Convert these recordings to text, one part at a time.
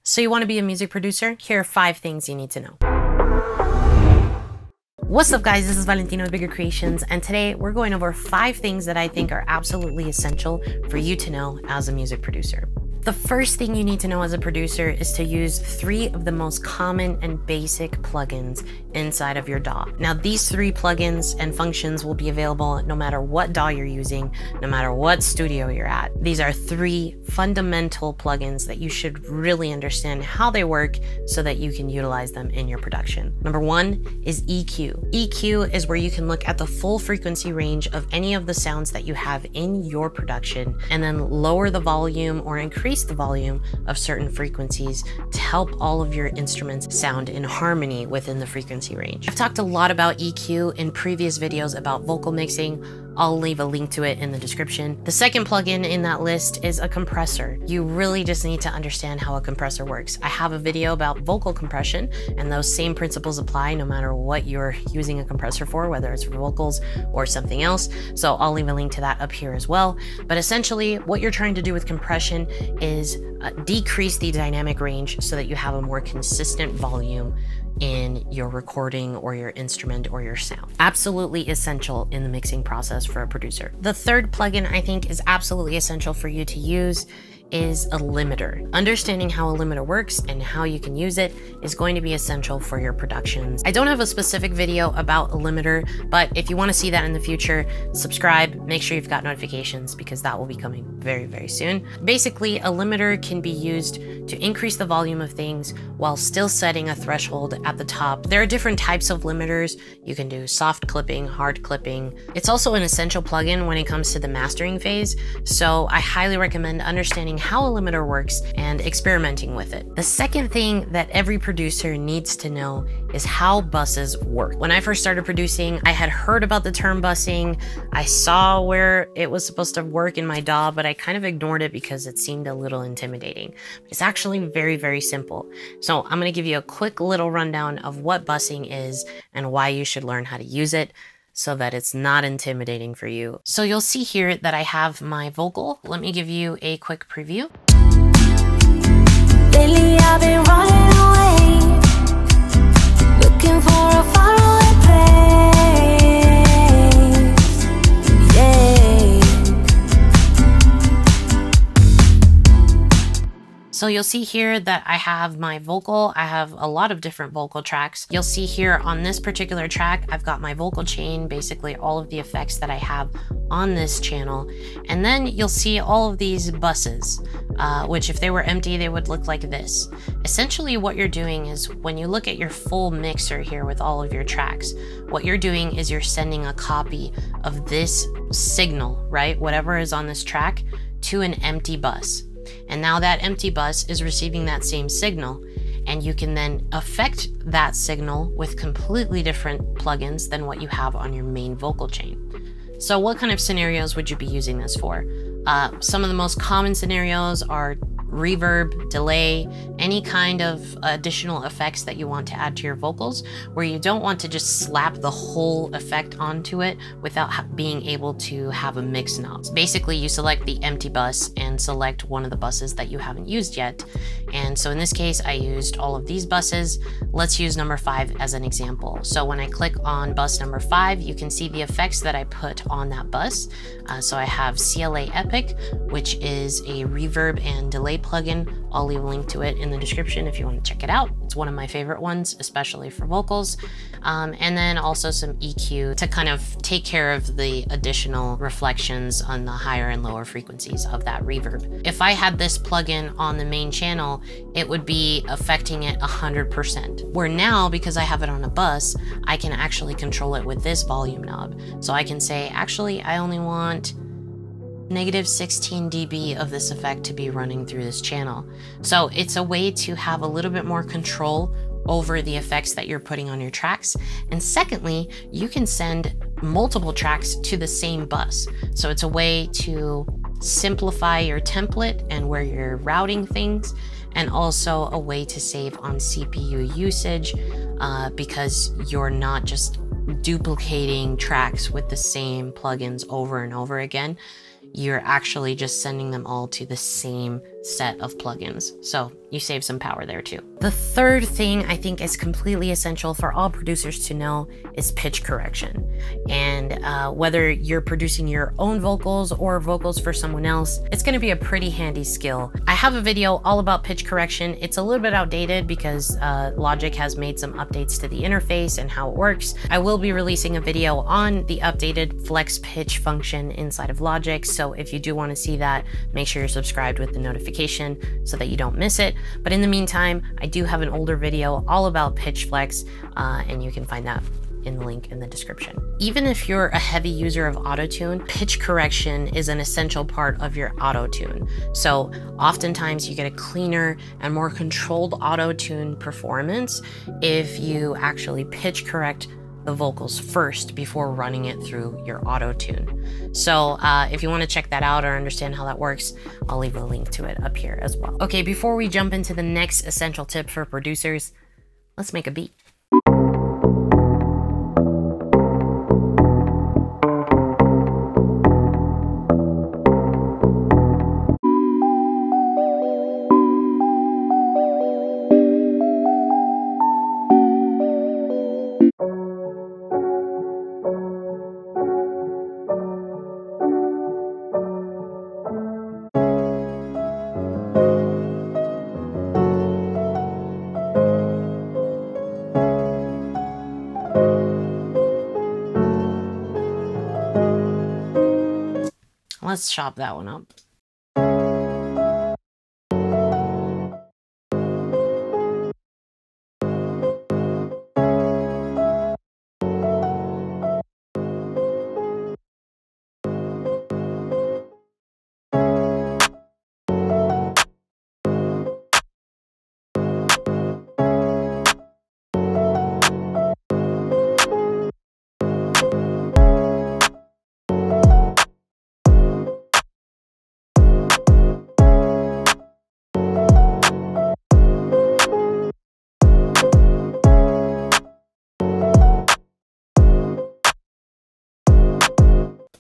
So you want to be a music producer? Here are 5 things you need to know. What's up guys, this is Valentina with Bigger Creations, and today we're going over 5 things that I think are absolutely essential for you to know as a music producer. The first thing you need to know as a producer is to use 3 of the most common and basic plugins inside of your DAW. Now these 3 plugins and functions will be available no matter what DAW you're using, no matter what studio you're at. These are 3 fundamental plugins that you should really understand how they work so that you can utilize them in your production. Number 1 is EQ. EQ is where you can look at the full frequency range of any of the sounds that you have in your production and then lower the volume or increase the volume of certain frequencies to help all of your instruments sound in harmony within the frequency range. I've talked a lot about EQ in previous videos about vocal mixing. I'll leave a link to it in the description. The second plugin in that list is a compressor. You really just need to understand how a compressor works. I have a video about vocal compression, and those same principles apply no matter what you're using a compressor for, whether it's for vocals or something else. So I'll leave a link to that up here as well. But essentially what you're trying to do with compression is decrease the dynamic range so that you have a more consistent volume in your recording or your instrument or your sound. Absolutely essential in the mixing process for a producer. The third plugin I think is absolutely essential for you to use is a limiter. Understanding how a limiter works and how you can use it is going to be essential for your productions. I don't have a specific video about a limiter, but if you want to see that in the future, subscribe, make sure you've got notifications because that will be coming very, very soon. Basically, a limiter can be used to increase the volume of things while still setting a threshold at the top. There are different types of limiters. You can do soft clipping, hard clipping. It's also an essential plugin when it comes to the mastering phase, so I highly recommend understanding how a limiter works and experimenting with it. The second thing that every producer needs to know is how buses work. When I first started producing, I had heard about the term busing. I saw where it was supposed to work in my DAW, but I kind of ignored it because it seemed a little intimidating. It's actually very, very simple. So I'm gonna give you a quick little rundown of what busing is and why you should learn how to use it so that it's not intimidating for you. So you'll see here that I have my vocal. Let me give you a quick preview. Lately I've been running away, looking for a faraway place. Yeah. So you'll see here that I have my vocal. I have a lot of different vocal tracks. You'll see here on this particular track, I've got my vocal chain, basically all of the effects that I have on this channel. And then you'll see all of these buses, which if they were empty, they would look like this. Essentially what you're doing is when you look at your full mixer here with all of your tracks, what you're doing is you're sending a copy of this signal, right? Whatever is on this track to an empty bus. And now that empty bus is receiving that same signal, and you can then affect that signal with completely different plugins than what you have on your main vocal chain. So what kind of scenarios would you be using this for? Some of the most common scenarios are reverb, delay, any kind of additional effects that you want to add to your vocals, where you don't want to just slap the whole effect onto it without being able to have a mix knob. So basically, you select the empty bus and select one of the buses that you haven't used yet. And so in this case, I used all of these buses. Let's use number 5 as an example. So when I click on bus number 5, you can see the effects that I put on that bus. So I have CLA Epic, which is a reverb and delay plugin. I'll leave a link to it in the description if you want to check it out. It's one of my favorite ones, especially for vocals. And then also some EQ to kind of take care of the additional reflections on the higher and lower frequencies of that reverb. If I had this plugin on the main channel, it would be affecting it 100%. Where now, because I have it on a bus, I can actually control it with this volume knob. So I can say, actually, I only want -16 dB of this effect to be running through this channel. So it's a way to have a little bit more control over the effects that you're putting on your tracks. And secondly, you can send multiple tracks to the same bus. So it's a way to simplify your template and where you're routing things, and also a way to save on CPU usage because you're not just duplicating tracks with the same plugins over and over again. You're actually just sending them all to the same set of plugins. So you save some power there too. The third thing I think is completely essential for all producers to know is pitch correction. And whether you're producing your own vocals or vocals for someone else, it's gonna be a pretty handy skill. I have a video all about pitch correction. It's a little bit outdated because Logic has made some updates to the interface and how it works. I will be releasing a video on the updated flex pitch function inside of Logic. So if you do wanna see that, make sure you're subscribed with the notification so that you don't miss it. But in the meantime, I do have an older video all about pitch flex, and you can find that in the link in the description. Even if you're a heavy user of autotune, pitch correction is an essential part of your autotune. So oftentimes you get a cleaner and more controlled autotune performance if you actually pitch correct the vocals first before running it through your auto-tune. So if you want to check that out or understand how that works, I'll leave a link to it up here as well. Okay, before we jump into the next essential tip for producers, let's make a beat. Let's chop that one up.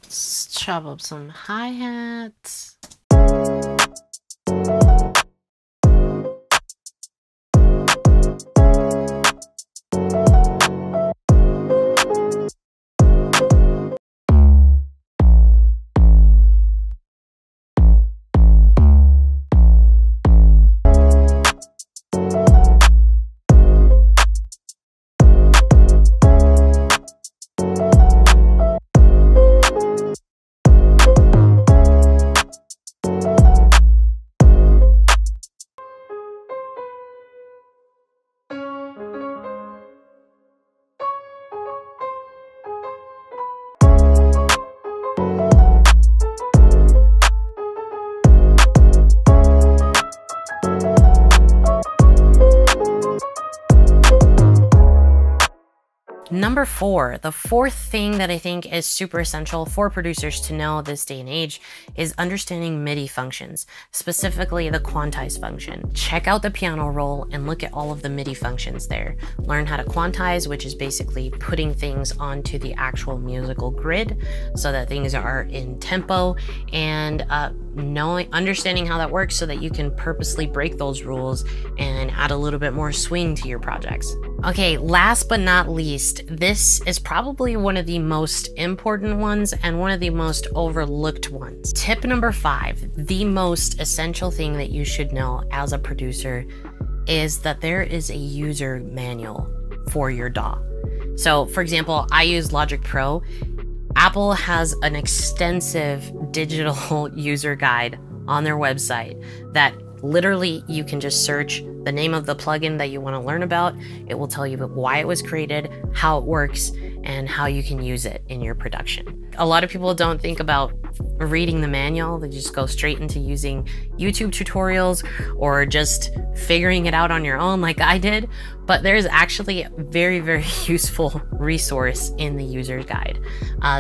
Let's chop up some hi-hats. Number 4, the fourth thing that I think is super essential for producers to know this day and age is understanding MIDI functions, specifically the quantize function. Check out the piano roll and look at all of the MIDI functions there. Learn how to quantize, which is basically putting things onto the actual musical grid so that things are in tempo, and understanding how that works so that you can purposely break those rules and add a little bit more swing to your projects. Okay, last but not least, this is probably one of the most important ones and one of the most overlooked ones. Tip number 5, the most essential thing that you should know as a producer is that there is a user manual for your DAW. So for example, I use Logic Pro. Apple has an extensive digital user guide on their website that literally you can just search the name of the plugin that you want to learn about. It will tell you why it was created, how it works, and how you can use it in your production. A lot of people don't think about reading the manual. They just go straight into using YouTube tutorials or just figuring it out on your own like I did. But there's actually a very, very useful resource in the user guide.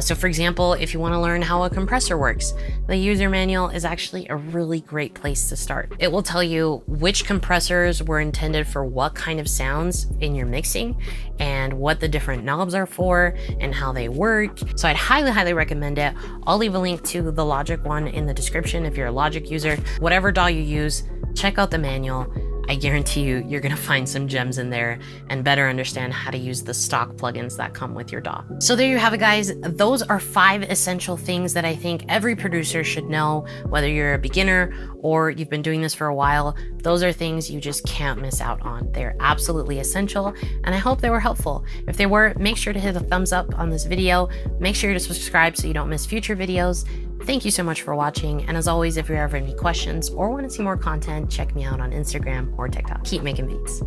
So for example, if you want to learn how a compressor works, the user manual is actually a really great place to start. It will tell you which compressors were intended for what kind of sounds in your mixing and what the different knobs are for and how they work. So I'd highly, highly recommend it. I'll leave a link to to the Logic one in the description if you're a Logic user. Whatever DAW you use, check out the manual. I guarantee you're gonna find some gems in there and better understand how to use the stock plugins that come with your DAW. So there you have it, guys. Those are 5 essential things that I think every producer should know, whether you're a beginner or you've been doing this for a while. Those are things you just can't miss out on. They're absolutely essential, and I hope they were helpful. If they were, make sure to hit a thumbs up on this video. Make sure to subscribe so you don't miss future videos. Thank you so much for watching, and as always, if you ever have any questions or want to see more content, check me out on Instagram or TikTok. Keep making beats.